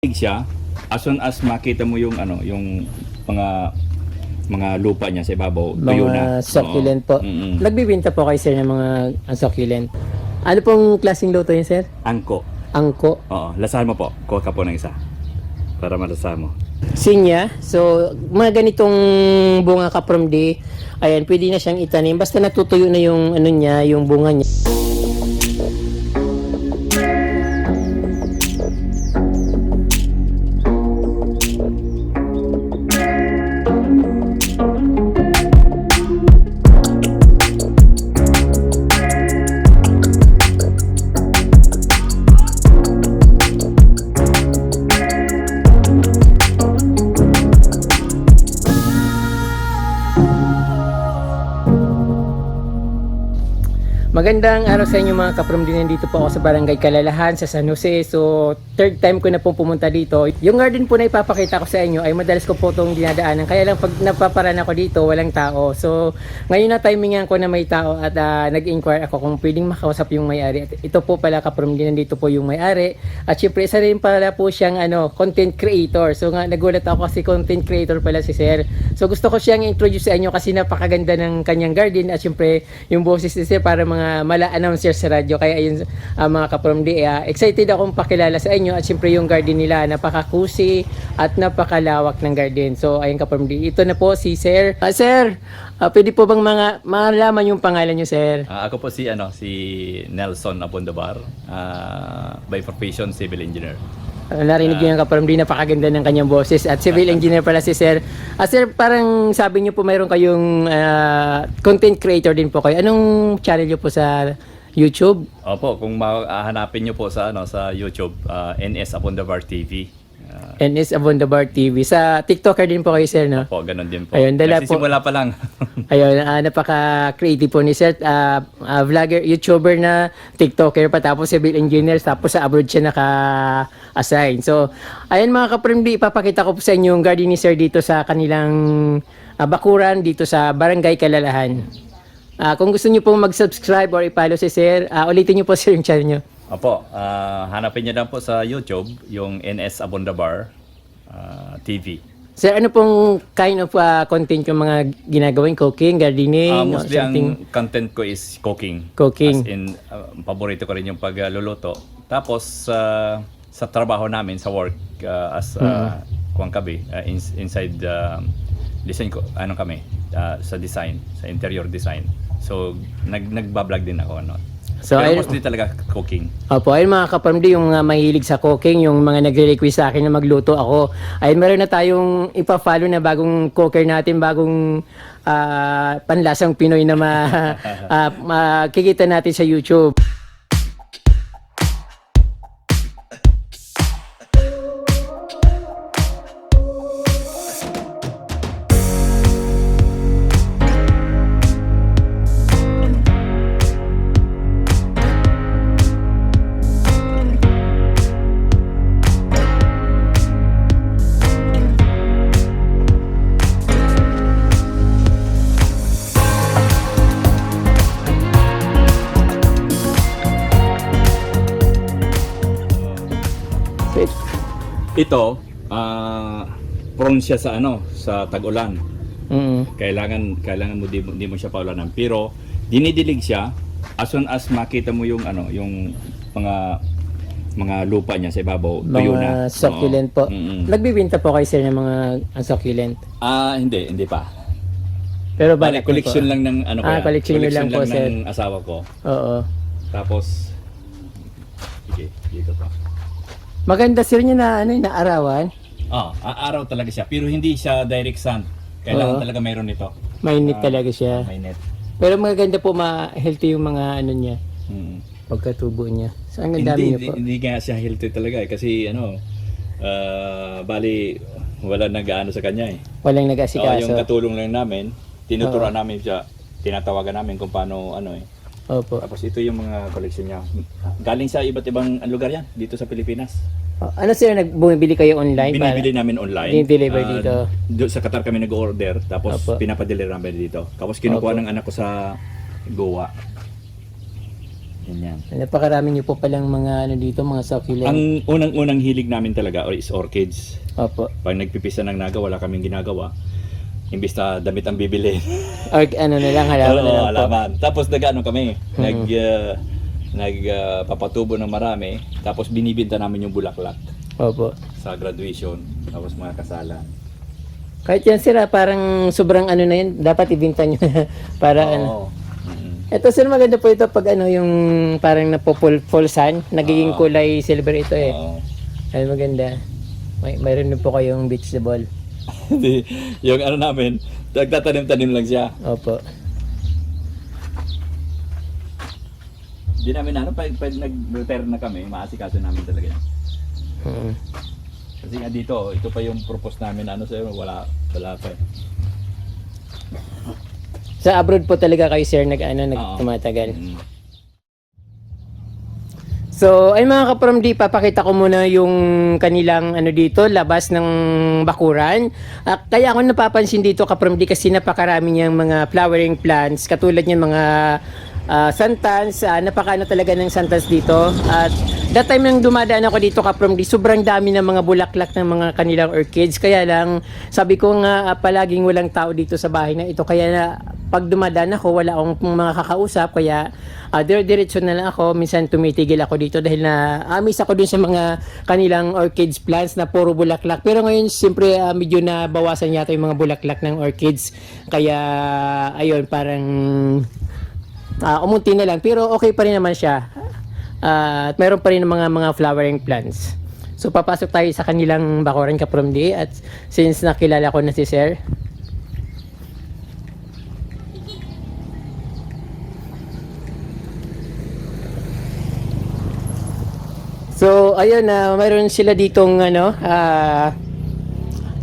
Siya, as soon as makita mo yung ano, yung mga lupa niya sa ibabaw, tuyo na. Mga succulent po. Mm-mm. Nagbibinta po kayo sir ng mga succulent. Ano pong klaseng luto yun sir? Angko. Angko. Oo, lasahan mo po. Kuha ka po ng isa. Para malasahan mo. Sinya. So, mga ganitong bunga ka from the, ayan, pwede na siyang itanim. Basta natutuyo na yung ano niya, yung bunga niya. Magandang araw sa inyo mga kaprom din. Nandito po ako sa Barangay Kalalahan sa San Jose. So, third time ko na pong pumunta dito. Yung garden po na ipapakita ko sa inyo ay madalas ko po itong dinadaanan. Kaya lang pag napaparan ako dito, walang tao. So, ngayon na timingan ko na may tao at nag-inquire ako kung pwedeng makausap yung may-ari. At ito po pala kaprom din, nandito po yung may-ari. At syempre, isa rin pala po siyang content creator. So, nagulat ako kasi content creator pala si Sir. So, gusto ko siyang introduce sa inyo kasi napakaganda ng kanyang garden. At syempre, yung boses ni Sir para mga mala-announcer sa radyo. Kaya ayun mga kapromdi, excited akong pakilala sa inyo at siyempre yung garden nila napaka-cozy at napakalawak ng garden. So ayun kapromdi, ito na po si Sir. Sir, pwede po bang malaman yung pangalan nyo Sir? Ako po si Nelson Abondabar, by profession civil engineer. Narinig niyo yung kapromdi, napakaganda ng kanyang boses at civil engineer pala si Sir. Sir, parang sabi niyo po mayroon kayong content creator din po kayo. Anong channel niyo po sa YouTube? Opo, kung mahanapin niyo po sa sa YouTube, NS Abondabar TV. NS Abondabar TV. Sa TikToker din po kayo Sir, no? Opo, ganun din po. Ayun, dala po. Nagsisimula pa lang. Ayun, napaka-creative po ni Sir. Vlogger, YouTuber na, TikToker pa, tapos civil engineer, tapos sa abroad siya naka-assign. So, ayun mga kaprimdi, ipapakita ko po sa inyo yung garden ni Sir dito sa kanilang bakuran dito sa Barangay Kalalahan. Kung gusto niyo pong mag-subscribe or i-follow si Sir, ulitin niyo po Sir yung channel niyo. Opo, hanapin niyo lang po sa YouTube yung NS Abondabar TV. Sir, ano pong kind of content yung mga ginagawin? Cooking, gardening, or Mostly something? ang content ko is cooking. Cooking. As in, paborito ko rin yung pagluluto. Tapos, sa trabaho namin, sa work, as Kuangkabi, inside design ko, kami, sa design, sa interior design. So, nagbablog din ako. So, pero mostly talaga cooking. Opo, ayun mga kapamdi, yung mahilig sa cooking, yung mga nagre-request sa akin na magluto ako. Ayun, meron na tayong ipa-follow na bagong cooker natin, bagong panlasang Pinoy na makikita natin sa YouTube. Ito, prone siya sa sa tag-ulan. Kailangan mo di mo siya paulanan. Pero dinidilig siya as soon as makita mo yung yung mga lupa niya sa ibabaw, tuyo na. Mga succulent po. Nagbibinta po kayo Sir ng mga succulent? Hindi pa. Pero Bali, collection lang ng collection lang po Sir. ng asawa ko. Oo. Tapos sige, dito pa. Maganda Sir niya na arawan. Araw talaga siya, pero hindi siya direct sun. Kailangan talaga mayroon nito. Mainit talaga siya. Mainit. Pero maganda po, ma-healthy yung mga niya. Pagkatubo niya. So, ang dami niya po. Hindi nga siya healthy talaga kasi bali wala nag-aano sa kanya eh. Walang nag-asikaso. Yung katulong lang namin, tinuturuan namin siya, tinatawagan namin kung paano Opo. Tapos ito yung mga collection niya. Galing sa iba't ibang lugar yan dito sa Pilipinas. Ano Sir, bumibili kayo online? Binibili namin online. Dinideliver dito? Sa Qatar kami nag-order, tapos pinapadeliver namin dito. Tapos kinukuha ng anak ko sa Goa. Ganyan. Napakarami niyo po palang mga ano dito, mga succulent. Ang unang-unang hilig namin talaga is orchids. Opo. Pag nagpipisa ng naga, wala kaming ginagawa. Imbis na damit ang bibili. Or ano na lang, halaman na lang po. Halaman. Tapos nag-ano kami, nagpapatubo ng marami, tapos binibinta namin yung bulaklak Opo. sa graduation, tapos mga kasalan. Kahit yan sir, parang sobrang ano na yun, dapat ibinta nyo na para ano. Oo. Mm. Ito sir, maganda po ito pag ano yung parang napupulsan, nagiging kulay silver ito eh. Oo. Ay maganda. Mayroon din po kayong vegetable. Yung ano namin, nagtatanim-tanim lang siya. Opo. Hindi namin pag nag-retire na kami, maasikaso namin talaga yan. Mm. Kasi nga dito, ito pa yung propose namin sa'yo, wala pa eh. Sa abroad po talaga kayo sir Oo. tumatagal. Mm. So, ay mga kapromdi, papakita ko muna yung kanilang ano dito, labas ng bakuran. Kaya ako napapansin dito kapromdi kasi napakarami niyang mga flowering plants, katulad niyan mga santans, napakaano talaga ng santans dito. At that time nang dumadaan ako dito kapromdi, sobrang dami ng mga bulaklak ng mga kanilang orchids. Kaya lang, sabi ko nga palaging walang tao dito sa bahay na ito. Kaya na, pag dumadaan ako, wala akong mga kakausap. Kaya dire-diretso na lang ako. Minsan tumitigil ako dito dahil na amis ako dun sa mga kanilang orchids plants na puro bulaklak. Pero ngayon, siyempre medyo nabawasan yata yung mga bulaklak ng orchids. Kaya, ayun, parang umunti na lang. Pero okay pa rin naman siya. At mayroon pa rin mga flowering plants. So, papasok tayo sa kanilang bakuran kapromdi. At since nakilala ko na si Sir, so, ayun na mayroon sila ditong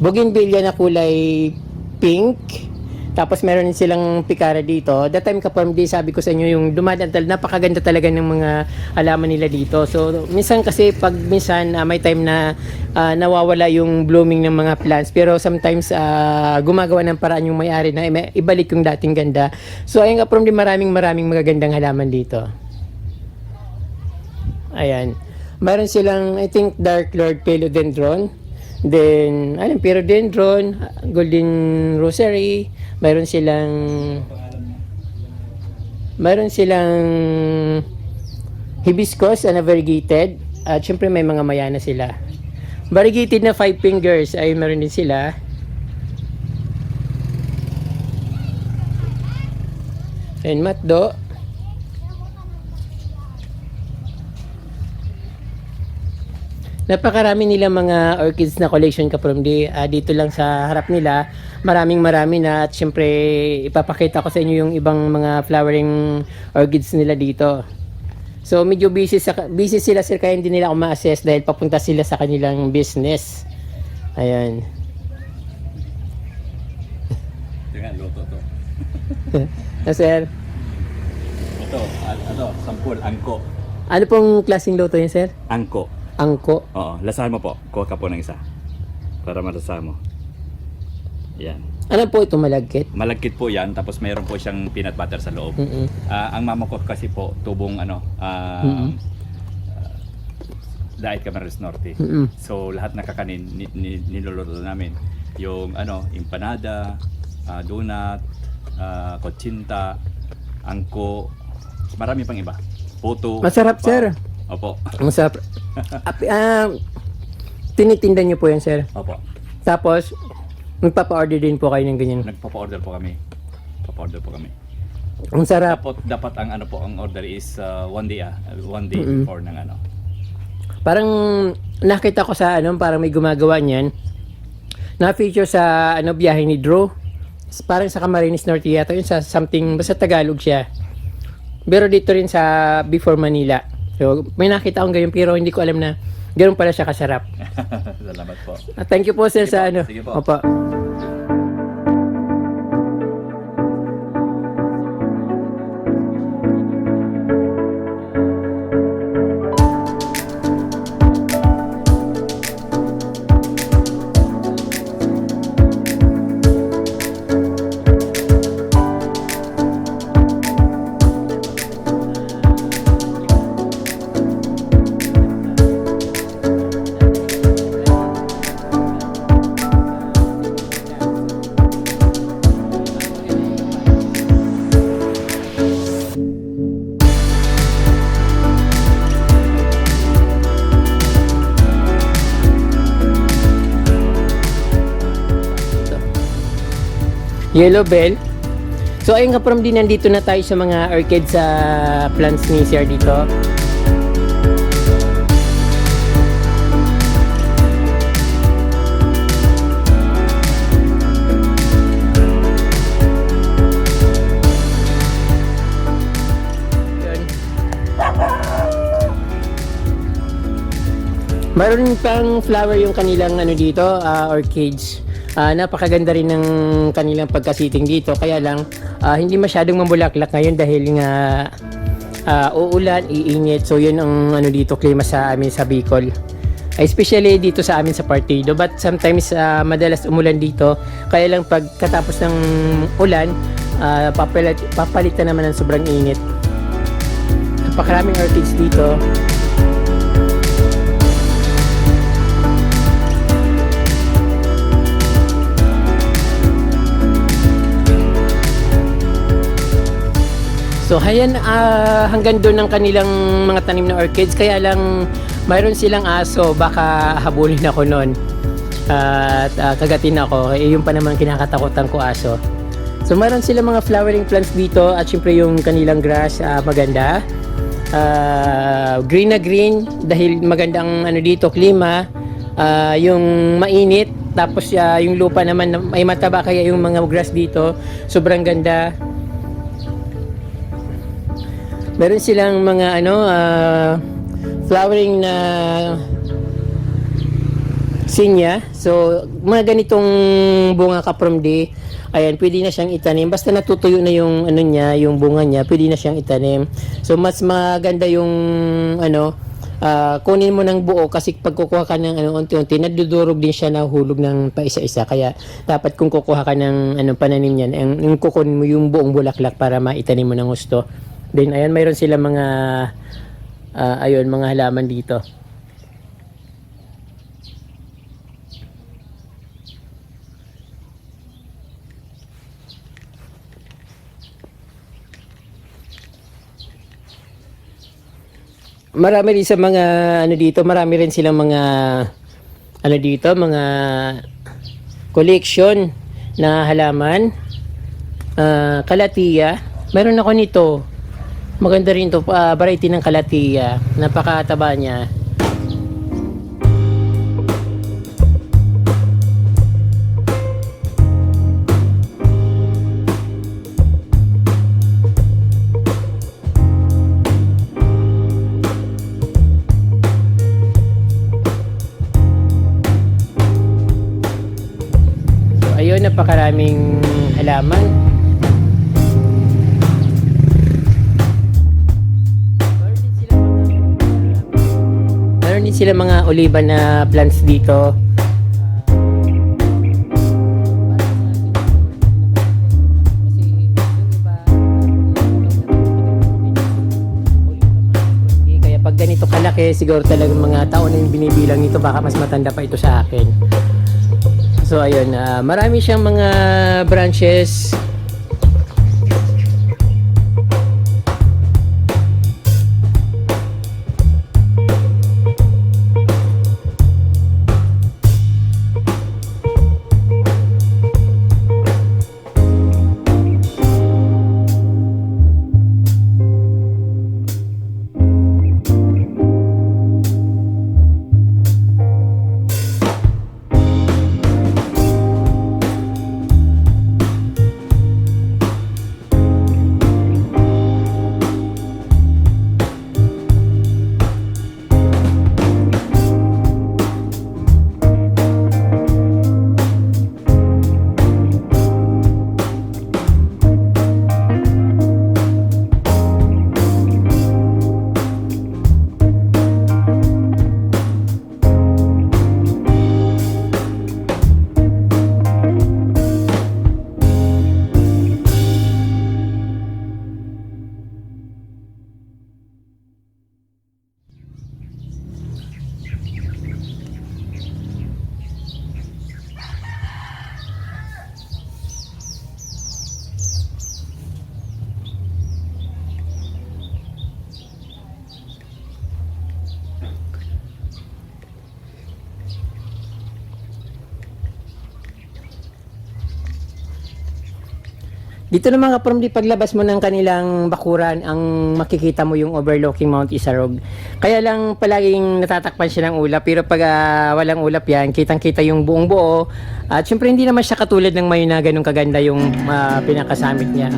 bougainvillea na kulay pink. Tapos meron din silang pikara dito. That time kapromdi, sabi ko sa inyo, yung dumadaan, napakaganda talaga ng mga halaman nila dito. So, minsan kasi pag minsan may time na nawawala yung blooming ng mga plants. Pero sometimes gumagawa ng paraan yung may-ari na ibalik yung dating ganda. So, ayun kapromdi, maraming magagandang halaman dito. Ayan. Mayroon silang, I think, Dark Lord Philodendron. Then, Pyrodendron, Golden Rosary. Mayroon silang Hibiscus na variegated. At syempre may mga mayana sila. Variegated na 5 fingers ay meron din sila. And matdo. Napakarami nila mga orchids na collection kapromdi. Dito lang sa harap nila, marami na. At syempre, ipapakita ko sa inyo yung ibang mga flowering orchids nila dito. So, medyo busy sila sir, kaya hindi nila ako ma-assess dahil papunta sila sa kanilang business. Ayan. Tingnan, luto to. Na sir? Ito, sampul, angko. Ano pong klaseng luto yun sir? Angko. Angko. Oo, lasahan mo po. Kuha ka po ng isa. Para malasahan mo. Yan. Ano po ito, malagkit? Malagkit po yan, tapos mayroon po siyang peanut butter sa loob. Ang mama ko kasi po, tubong Diet Camarines Norte. So, lahat na kakanin, niluluto namin. Yung empanada, donut, kotsinta, angko, marami pang iba. Puto. Masarap sir. Opo. Masarap. Tinitinda niyo po yan, sir. Opo. Tapos, magpapa-order din po kayo ng ganyan. Nagpapa-order po kami. Ang sarap. Dapat ang order is one day before ng Parang nakita ko sa parang may gumagawa niyan. Na-feature sa biyahe ni Drew. Parang sa Camarines Norte yata yun, sa something, basta Tagalog siya. Pero dito rin sa Before Manila. So, may nakita akong ganyan pero hindi ko alam na ganoon pala siya kasarap. Salamat po. Thank you po sir sa Sige po. Opo. Yellow bell. So ayun kaprom din, nandito na tayo sa mga orchid sa plants ni Sir dito. Mayroon pang flower yung kanilang ano dito, orchids. Napakaganda rin ng kanilang pagkasiting dito. Kaya lang, hindi masyadong mambulaklak ngayon dahil nga uulan, iinit. So yun ang ano dito, klima sa amin sa Bicol. Especially dito sa amin sa Partido. But sometimes madalas umulan dito. Kaya lang pagkatapos ng ulan, papalitan naman ng sobrang init. Napakaraming orchids dito. So hayan, hanggang doon ang kanilang mga tanim na orchids. Kaya lang mayroon silang aso, baka habulin ako noon at kagatin ako. Yung pa naman kinakatakutan ko, aso. So mayroon silang mga flowering plants dito at syempre yung kanilang grass, maganda. Green na green dahil magandang ano dito, klima. Yung mainit, tapos yung lupa naman ay mataba, kaya yung mga grass dito sobrang ganda. Meron silang mga flowering na sinya. So mga ganitong bunga kaprom di, ayan, pwede na siyang itanim. Basta natutuyo na yung ano niya, yung bunga niya, pwede na siyang itanim. So mas maganda yung kunin mo ng buo, kasi pag kukuha ka ng unti-unti, nadudurog din siya, nahulog ng paisa-isa. Kaya dapat kung kukuha ka ng pananim niyan, yung kukunin mo yung buong bulaklak para maitanim mo ng gusto. Then ayan, mayroon sila mga mga halaman dito. Marami rin sa mga dito, marami rin silang mga mga collection na halaman. Kalatiya. Mayroon ako nito. Maganda rin to, variety ng kalatiya. Napakataba niya. So ayun, napakaraming halaman. Meron din sila mga oliba na plants dito. Kaya pag ganito kalaki, siguro talagang mga taon na yung binibilang nito, baka mas matanda pa ito sa akin. So ayun, marami siyang mga branches. Dito naman kapromdi, paglabas mo ng kanilang bakuran, ang makikita mo yung overlooking Mount Isarog. Kaya lang palaging natatakpan siya ng ulap, pero pag walang ulap yan, kitang-kita yung buong buo. At syempre hindi naman siya katulad ng Mayon na ganun kaganda yung pinakasamit niya.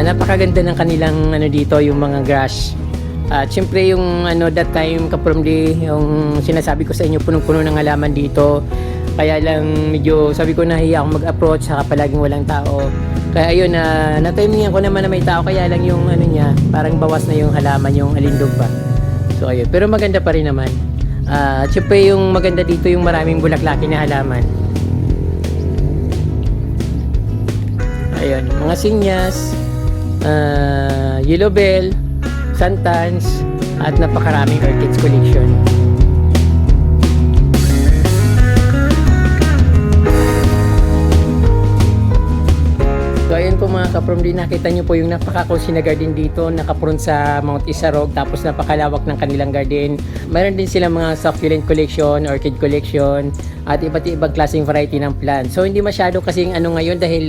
Napakaganda ng kanilang dito, yung mga grass. At syempre yung that time kapromdi, yung sinasabi ko sa inyo, punong-puno ng halaman dito. Kaya lang medyo sabi ko nahiya akong mag-approach, saka palaging walang tao. Kaya ayun, na-timingan ko naman na may tao, kaya lang yung niya, parang bawas na yung halaman, yung alindog pa. So ayun, pero maganda pa rin naman. At syempre yung maganda dito, yung maraming bulaklaki na halaman. Ayun, mga sinyas, yellow bell, santans, at napakaraming orchids collection. So ayun po mga kapromdi, nakita nyo po yung napaka-cozy na garden dito, nakaprone sa Mount Isarog, tapos napakalawak ng kanilang garden. Mayroon din silang mga succulent collection, orchid collection, at iba't ibang klaseng variety ng plant. So hindi masyado kasing ngayon dahil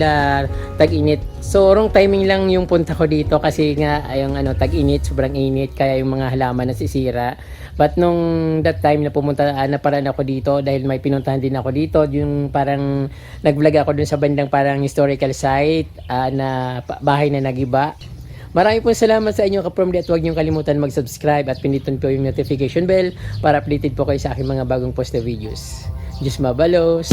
tag-init. So wrong timing lang yung punta ko dito kasi nga yung tag-init, sobrang init, kaya yung mga halaman nasisira. But nung that time na pumunta, naparaan ako dito dahil may pinuntahan din ako dito, yung parang nag-vlog ako dun sa bandang parang historical site na bahay na nagiba. Maraming po salamat sa inyo kapromdi, at huwag niyong kalimutan mag-subscribe at pindutin po yung notification bell para updated po kayo sa aking mga bagong post na videos. Diyos mabalos!